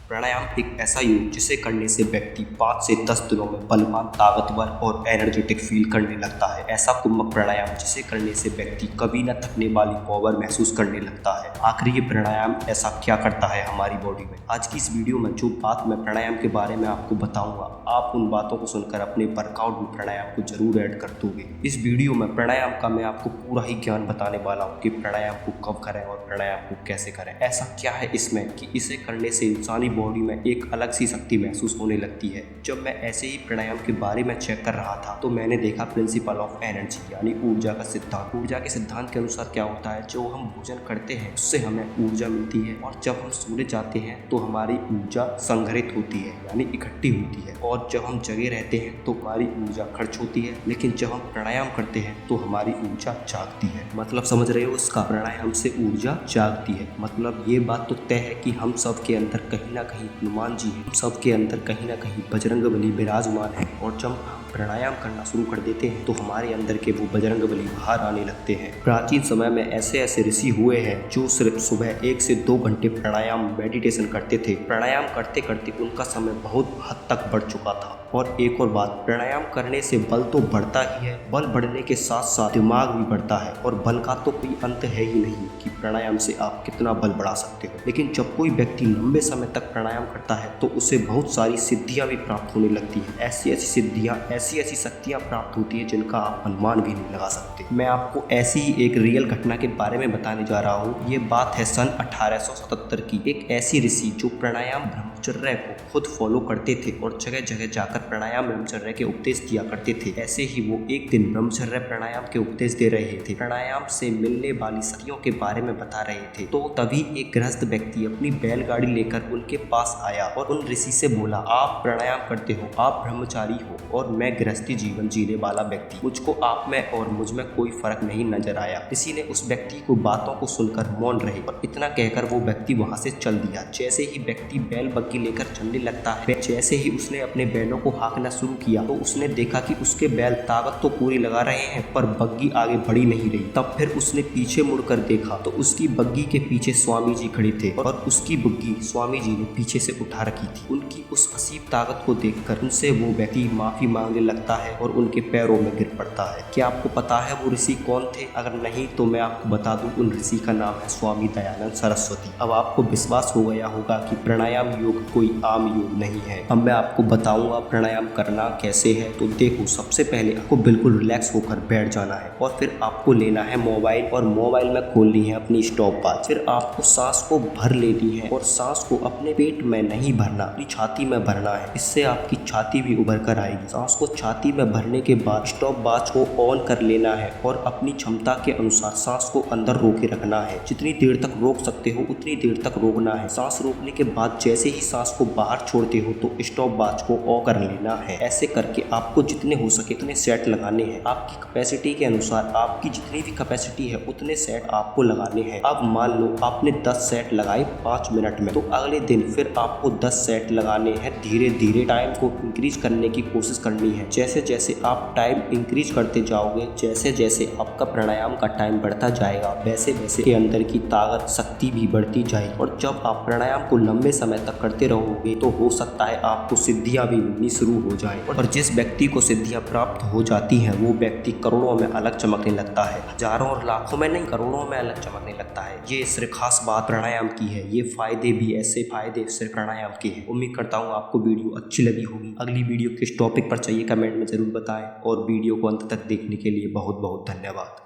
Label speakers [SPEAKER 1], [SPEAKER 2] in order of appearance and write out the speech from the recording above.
[SPEAKER 1] प्राणायाम एक ऐसा योग जिसे करने से व्यक्ति 5 से 10 दिनों में बलवान, ताकतवर और एनर्जेटिक फील करने लगता है। ऐसा कुंभक प्राणायाम जिसे करने से व्यक्ति कभी न थकने वाली पावर महसूस करने लगता है। आखिर ये प्राणायाम ऐसा क्या करता है हमारी बॉडी में? आज की इस वीडियो में जो बात मैं प्राणायाम के बारे में आपको बताऊंगा, आप उन बातों को सुनकर अपने वर्कआउट में प्राणायाम को जरूर ऐड कर दोगे। इस वीडियो में प्राणायाम का मैं आपको पूरा ही ज्ञान बताने वाला हूँ कि प्राणायाम को कब करें और प्राणायाम को कैसे करें। ऐसा क्या है इसमें कि इसे करने से इंसानी बॉडी में एक अलग सी शक्ति महसूस होने लगती है। जब मैं ऐसे ही प्राणायाम के बारे में चेक कर रहा था तो मैंने देखा प्रिंसिपल ऑफ एनर्जी यानी ऊर्जा का सिद्धांत। ऊर्जा के सिद्धांत के अनुसार क्या होता है, जो हम भोजन करते हैं उससे हमें ऊर्जा मिलती है और जब हम सोने जाते हैं तो हमारी ऊर्जा संग्रहित होती है यानी इकट्ठी होती है, और जब हम जगे रहते हैं तो हमारी ऊर्जा खर्च होती है। लेकिन जब हम प्राणायाम करते हैं तो हमारी ऊर्जा जागती है। मतलब समझ रहे हो इसका? प्राणायाम से ऊर्जा जागती है। मतलब ये बात तो तय है कि हम सब के अंदर कहीं ना कहीं हनुमान जी हैं, हम सब के अंदर कहीं ना कहीं बजरंगबली विराजमान है, और जब हम प्राणायाम करना शुरू कर देते हैं तो हमारे अंदर के वो बजरंगबली बाहर आने लगते हैं। प्राचीन समय में ऐसे ऐसे ऋषि हुए हैं जो सिर्फ सुबह 1 से 2 घंटे प्राणायाम मेडिटेशन करते थे। प्राणायाम करते करते उनका समय बहुत हद तक बढ़ चुका था। और एक और बात, प्राणायाम करने से बल तो बढ़ता ही है, बल बढ़ने के साथ साथ दिमाग भी बढ़ता है, और बल का तो कोई अंत है ही नहीं कि प्राणायाम से आप कितना बल बढ़ा सकते हो। लेकिन जब कोई व्यक्ति लंबे समय तक प्राणायाम करता है तो उसे बहुत सारी सिद्धियां भी प्राप्त होने लगती है। ऐसी ऐसी सिद्धियां, ऐसी ऐसी शक्तियां प्राप्त होती है जिनका आप अनुमान भी नहीं लगा सकते। मैं आपको ऐसी ही एक रियल घटना के बारे में बताने जा रहा हूँ। ये बात है सन 1877 की। एक ऐसी ऋषि जो प्राणायाम ब्रह्मचर्य को खुद फॉलो करते थे और जगह जगह जाकर प्राणायाम ब्रह्मचर्य के उपदेश दिया करते थे। ऐसे ही वो एक दिन ब्रह्मचर्य प्राणायाम के उपदेश दे रहे थे, प्राणायाम से मिलने वाली शक्तियों के बारे में बता रहे थे। तो तभी एक गृहस्थ व्यक्ति अपनी बैलगाड़ी लेकर उनके पास आया और उन ऋषि से बोला, आप प्राणायाम करते हो, आप ब्रह्मचारी हो और मैं गृहस्थी जीवन जीने वाला व्यक्ति, मुझको आप में और मुझ में कोई फर्क नहीं नजर आया। ऋषि ने उस व्यक्ति को बातों को सुनकर मौन रहे और इतना कहकर वो व्यक्ति वहां से चल दिया। जैसे ही व्यक्ति बैल बग्गी लेकर चलने लगता है, जैसे ही उसने अपने बैलों को हाँकना शुरू किया तो उसने देखा कि उसके बैल ताकत तो पूरी लगा रहे हैं पर बग्गी आगे बढ़ी नहीं रही। तब फिर उसने पीछे मुड़कर देखा तो उसकी बग्गी के पीछे स्वामी जी खड़े थे और उसकी बग्गी स्वामी जी ने पीछे से उठा रखी थी। उनकी उस असीम ताकत को देखकर उनसे वो व्यक्ति माफी मांगने लगता है और उनके पैरों में गिर पड़ता है। क्या आपको पता है वो ऋषि कौन थे? अगर नहीं तो मैं आपको बता दूं, उन ऋषि का नाम है स्वामी दयानंद सरस्वती। अब आपको विश्वास हो गया होगा कि प्राणायाम योग कोई आम योग नहीं है। अब मैं आपको बताऊंगा प्राणायाम करना कैसे है। तो देखो, सबसे पहले आपको बिल्कुल रिलैक्स होकर बैठ जाना है और फिर आपको लेना है मोबाइल और मोबाइल में खोलनी है अपनी स्टॉप वॉच। फिर आपको सांस को भर लेनी है और सांस को अपने पेट में नहीं भरना, अपनी छाती में भरना है। इससे आपकी छाती भी उभर कर आएगी। सांस को छाती में भरने के बाद स्टॉप वॉच को ऑन कर लेना है और अपनी क्षमता के अनुसार सांस को अंदर रोके रखना है। जितनी देर तक रोक सकते हो उतनी देर तक रोकना है। सांस रोकने के बाद जैसे ही सांस को बाहर छोड़ते हो तो स्टॉप वॉच को ऑफ कर लेना है। ऐसे करके आपको जितने हो सके उतने सेट लगाने हैं। आपकी कैपेसिटी के अनुसार, आपकी जितनी भी कैपेसिटी है उतने सेट आपको लगाने हैं। अब मान लो आपने 10 सेट लगाए 5 मिनट में, तो अगले दिन फिर आपको 10 सेट लगाने हैं। धीरे धीरे टाइम को इंक्रीज करने की कोशिश करनी है। जैसे जैसे आप टाइम इंक्रीज करते जाओगे, जैसे जैसे आपका प्राणायाम का टाइम बढ़ता जाएगा, वैसे वैसे के अंदर की ताकत, शक्ति भी बढ़ती जाएगी। और जब आप प्राणायाम को लंबे समय तक करते रहोगे तो हो सकता है आपको सिद्धियां भी मिलनी शुरू हो जाए। और जिस व्यक्ति को सिद्धियां प्राप्त हो जाती हैं वो व्यक्ति करोड़ों में अलग चमकने लगता है। हजारों और लाखों में नहीं, करोड़ों में अलग चमकने लगता है। ये सिर्फ खास बात प्राणायाम की है। ये फायदे भी ऐसे फायदे सिर्फ प्राणायाम के हैं। उम्मीद करता हूँ आपको वीडियो अच्छी लगी होगी। अगली वीडियो किस टॉपिक पर चाहिए कमेंट में जरूर बताएं, और वीडियो को अंत तक देखने के लिए बहुत बहुत धन्यवाद।